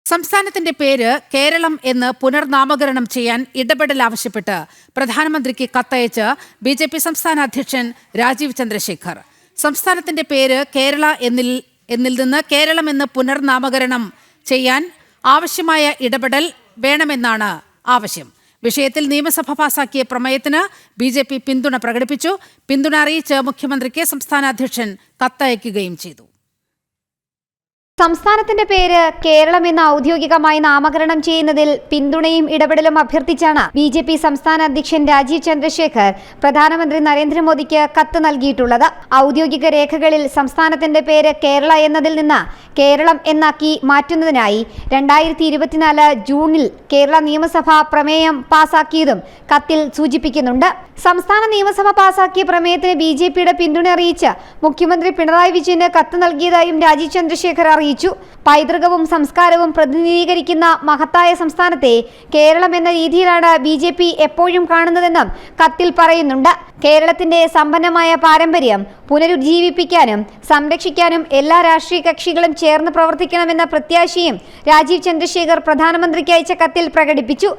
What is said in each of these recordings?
സംസ്ഥാനത്തിന്റെ പേര് കേരളം എന്ന് പുനർനാമകരണം ചെയ്യാൻ ഇടപെടൽ ആവശ്യപ്പെട്ട് പ്രധാനമന്ത്രിക്ക് കത്തയച്ച് ബിജെപി സംസ്ഥാന അധ്യക്ഷൻ രാജീവ് ചന്ദ്രശേഖർ. സംസ്ഥാനത്തിന്റെ പേര് കേരള എന്നിൽ നിന്ന് കേരളം എന്ന് പുനർനാമകരണം ചെയ്യാൻ ആവശ്യമായ ഇടപെടൽ വേണമെന്നാണ് ആവശ്യം. വിഷയത്തിൽ നിയമസഭ പാസാക്കിയ പ്രമേയത്തിന് ബിജെപി പിന്തുണ പ്രകടിപ്പിച്ചു. പിന്തുണ അറിയിച്ച് മുഖ്യമന്ത്രിക്ക് സംസ്ഥാന അധ്യക്ഷൻ കത്തയക്കുകയും ചെയ്തു. സംസ്ഥാനത്തിന്റെ പേര് കേരളം എന്ന് ഔദ്യോഗികമായി നാമകരണം ചെയ്യുന്നതിൽ പിന്തുണയും ഇടപെടലും അഭ്യർത്ഥിച്ചാണ് ബിജെപി സംസ്ഥാന അധ്യക്ഷൻ രാജീവ് ചന്ദ്രശേഖർ പ്രധാനമന്ത്രി നരേന്ദ്രമോദിക്ക് കത്ത് നൽകിയിട്ടുള്ളത്. ഔദ്യോഗിക രേഖകളിൽ സംസ്ഥാനത്തിന്റെ പേര് കേരള എന്നതിൽ നിന്ന് കേരളം എന്നാക്കി മാറ്റുന്നതിനായി 2024 ജൂണിൽ കേരള നിയമസഭ പ്രമേയം പാസാക്കിയതും കത്തിൽ സൂചിപ്പിക്കുന്നുണ്ട്. സംസ്ഥാന നിയമസഭ പാസാക്കിയ പ്രമേയത്തിന് ബിജെപിയുടെ പിന്തുണ അറിയിച്ച് മുഖ്യമന്ത്രി പിണറായി വിജയന് കത്ത് നൽകിയതായും രാജീവ് ചന്ദ്രശേഖർ അറിയിച്ചു. പൈതൃകവും സംസ്കാരവും പ്രതിനിധീകരിക്കുന്ന മഹത്തായ സംസ്ഥാനത്തെ കേരളം എന്ന രീതിയിലാണ് ബിജെപി എപ്പോഴും കാണുന്നതെന്നും കത്തിൽ പറയുന്നുണ്ട്. കേരളത്തിന്റെ സമ്പന്നമായ പാരമ്പര്യം പുനരുജ്ജീവിപ്പിക്കാനും സംരക്ഷിക്കാനും എല്ലാ രാഷ്ട്രീയ കക്ഷികളും ചേർന്ന് പ്രവർത്തിക്കണമെന്ന പ്രത്യാശയും രാജീവ് ചന്ദ്രശേഖർ പ്രധാനമന്ത്രിക്ക് അയച്ച കത്തിൽ പ്രകടിപ്പിച്ചു.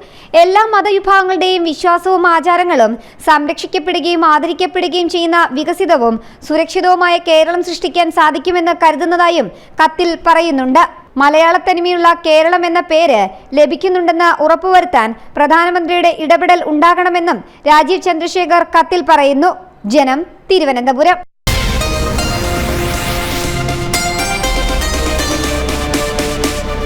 എല്ലാ മതവിഭാഗങ്ങളുടെയും വിശ്വാസവും ആചാരങ്ങളും സംരക്ഷിക്കപ്പെടുകയും ആദരിക്കപ്പെടുകയും ചെയ്യുന്ന വികസിതവും സുരക്ഷിതവുമായ കേരളം സൃഷ്ടിക്കാൻ സാധിക്കുമെന്ന് കരുതുന്നതായും കത്തിൽ പറയുന്നുണ്ട്. മലയാളത്തനിമയുള്ള കേരളം എന്ന പേര് ലഭിക്കുന്നുണ്ടെന്ന് ഉറപ്പുവരുത്താൻ പ്രധാനമന്ത്രിയുടെ ഇടപെടൽ ഉണ്ടാകണമെന്നും രാജീവ് ചന്ദ്രശേഖർ കത്തിൽ പറയുന്നു. ജനം, തിരുവനന്തപുരം.